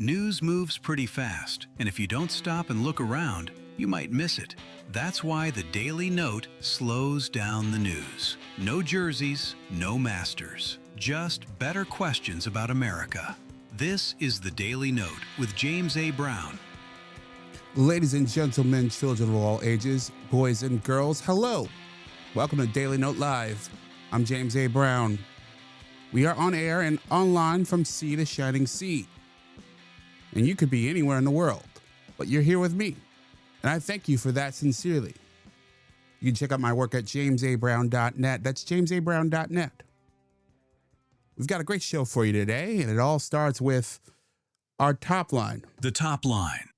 News moves pretty fast, and if you don't stop and look around, you might miss it. That's why the Daily Note slows down the news. No jerseys, no masters, just better questions about America. This is the Daily Note with James A. Brown. Ladies and gentlemen, children of all ages, boys and girls, hello. Welcome to Daily Note Live. I'm James A. Brown. We are on air and online from sea to shining sea. And you could be anywhere in the world, but you're here with me. And I thank you for that sincerely. You can check out my work at jamesabrown.net. That's jamesabrown.net. We've got a great show for you today, and it all starts with our top line. The top line.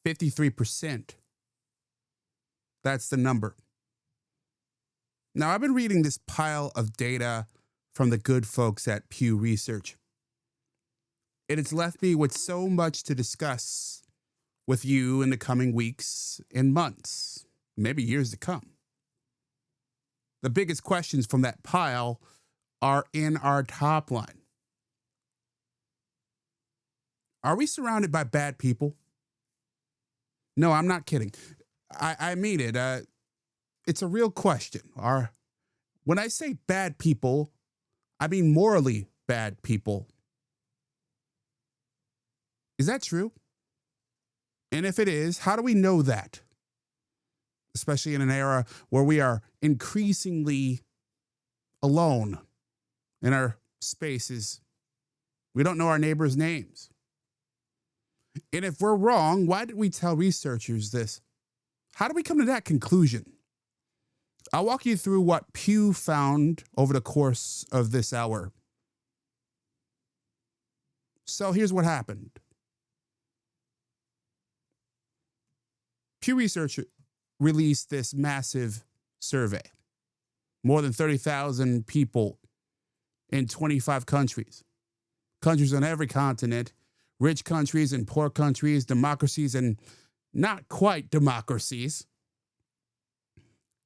53%. That's the number. Now, I've been reading this pile of data from the good folks at Pew Research. And it's left me with so much to discuss with you in the coming weeks and months, maybe years to come. The biggest questions from that pile are in our top line. Are we surrounded by bad people? No, I'm not kidding. I mean it. It's a real question. When I say bad people, I mean morally bad people. Is that true? And if it is, how do we know that? Especially in an era where we are increasingly alone in our spaces. We don't know our neighbors' names. And if we're wrong, why did we tell researchers this? How do we come to that conclusion? I'll walk you through what Pew found over the course of this hour. So here's what happened. Pew Research released this massive survey. More than 30,000 people in 25 countries. Countries on every continent, rich countries and poor countries, democracies and not quite democracies.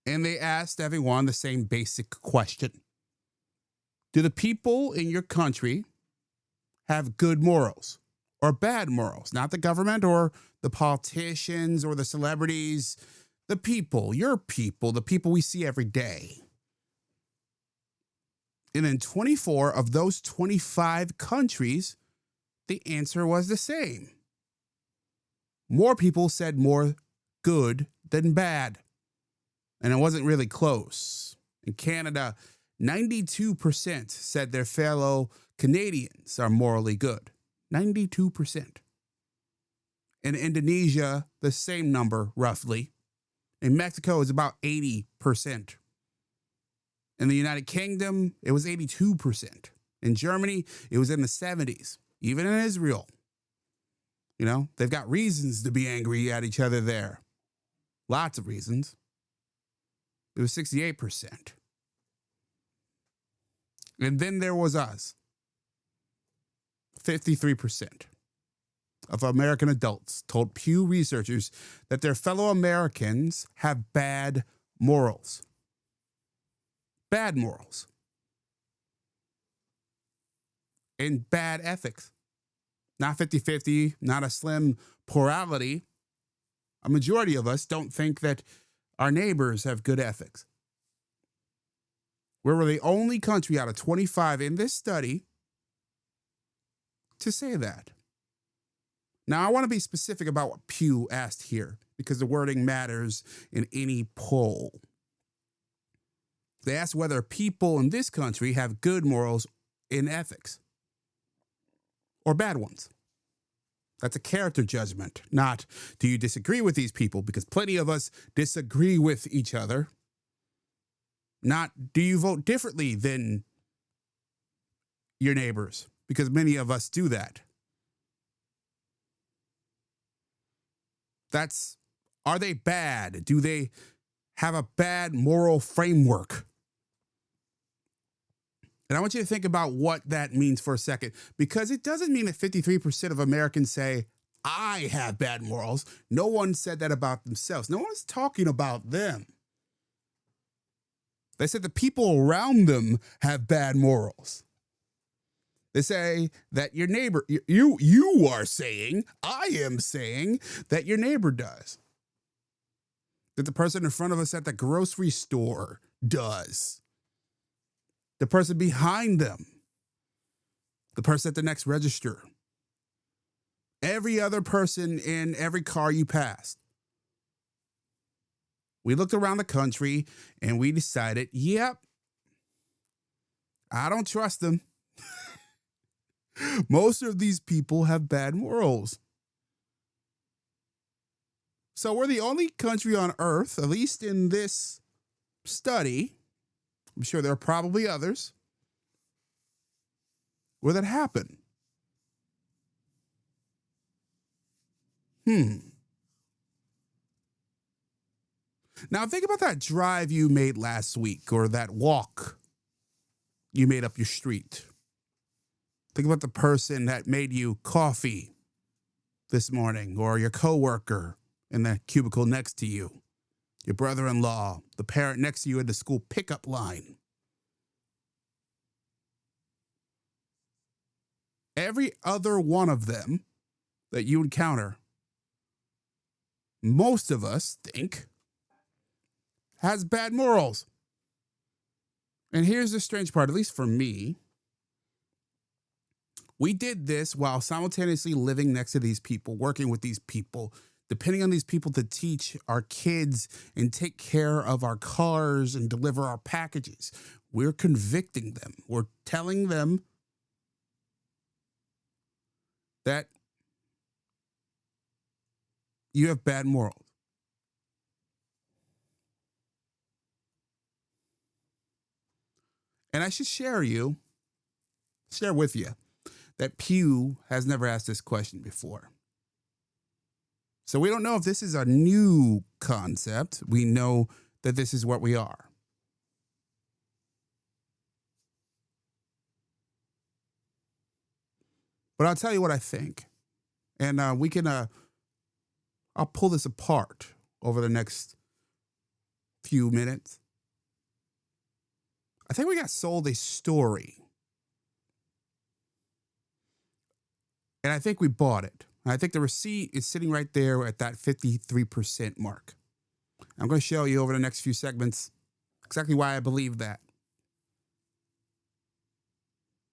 And they asked everyone the same basic question. Do the people in your country have good morals or bad morals? Not the government or the politicians or the celebrities, the people, your people, the people we see every day. And in 24 of those 25 countries, the answer was the same. More people said more good than bad. And it wasn't really close. In Canada, 92% said their fellow Canadians are morally good. 92%. In Indonesia, the same number, roughly. In Mexico, it's about 80%. In the United Kingdom, it was 82%. In Germany, it was in the 70s. Even in Israel. You know, they've got reasons to be angry at each other there. Lots of reasons. It was 68%. And then there was us. 53% of American adults told Pew researchers that their fellow Americans have bad morals. Bad morals. And bad ethics. Not 50-50, not a slim plurality. A majority of us don't think that our neighbors have good ethics. We were the only country out of 25 in this study to say that. Now, I want to be specific about what Pew asked here because the wording matters in any poll. They asked whether people in this country have good morals in ethics or bad ones. That's a character judgment, not do you disagree with these people, because plenty of us disagree with each other. Not do you vote differently than your neighbors, because many of us do that. Are they bad? Do they have a bad moral framework? And I want you to think about what that means for a second, because it doesn't mean that 53% of Americans say, I have bad morals. No one said that about themselves. No one's talking about them. They said the people around them have bad morals. They say that your neighbor, you are saying, I am saying that your neighbor does. That the person in front of us at the grocery store does. The person behind them. The person at the next register. Every other person in every car you passed. We looked around the country and we decided, yep, I don't trust them. Most of these people have bad morals. So we're the only country on earth, at least in this study, I'm sure there are probably others, where that happened. Now think about that drive you made last week or that walk you made up your street. Think about the person that made you coffee this morning, or your coworker in the cubicle next to you, your brother-in-law, the parent next to you at the school pickup line. Every other one of them that you encounter, most of us think, has bad morals. And here's the strange part, at least for me. We did this while simultaneously living next to these people, working with these people, depending on these people to teach our kids and take care of our cars and deliver our packages. We're convicting them. We're telling them that you have bad morals. And I should share with you that Pew has never asked this question before. So we don't know if this is a new concept. We know that this is what we are. But I'll tell you what I think. And I'll pull this apart over the next few minutes. I think we got sold a story. And I think we bought it. I think the receipt is sitting right there at that 53% mark. I'm going to show you over the next few segments exactly why I believe that.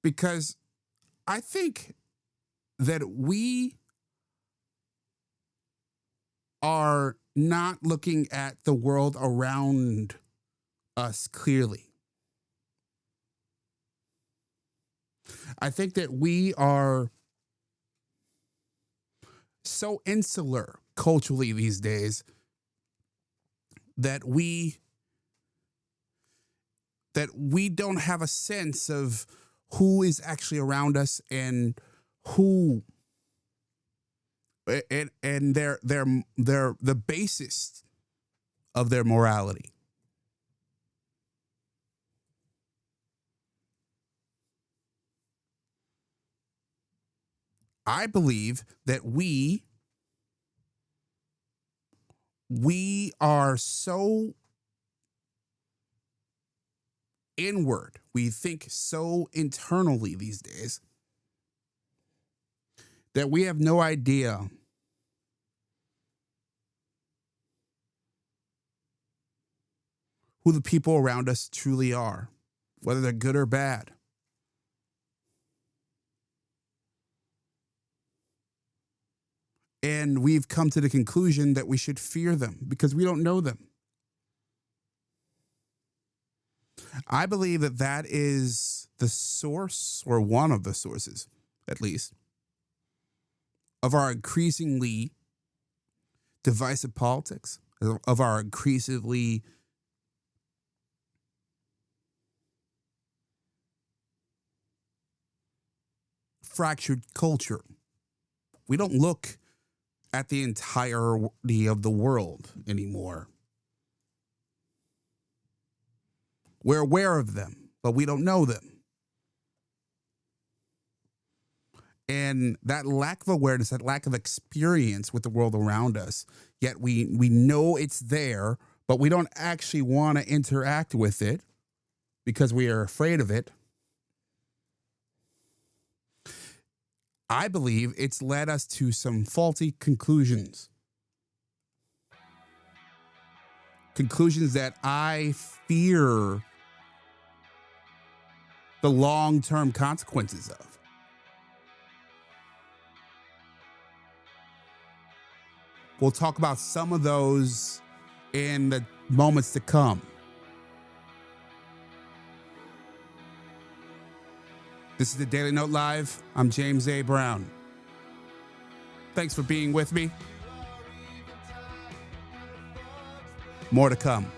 Because I think that we are not looking at the world around us clearly. I think that we are so insular culturally these days that we don't have a sense of who is actually around us and who and their the basis of their morality. I believe that we are so inward. We think so internally these days that we have no idea who the people around us truly are, whether they're good or bad. And we've come to the conclusion that we should fear them because we don't know them. I believe that that is the source, or one of the sources, at least, of our increasingly divisive politics, of our increasingly fractured culture. We don't look at the entirety of the world anymore. We're aware of them, but we don't know them. And that lack of awareness, that lack of experience with the world around us, yet we know it's there, but we don't actually want to interact with it because we are afraid of it. I believe it's led us to some faulty conclusions. Conclusions that I fear the long-term consequences of. We'll talk about some of those in the moments to come. This is the Daily Note Live. I'm James A. Brown. Thanks for being with me. More to come.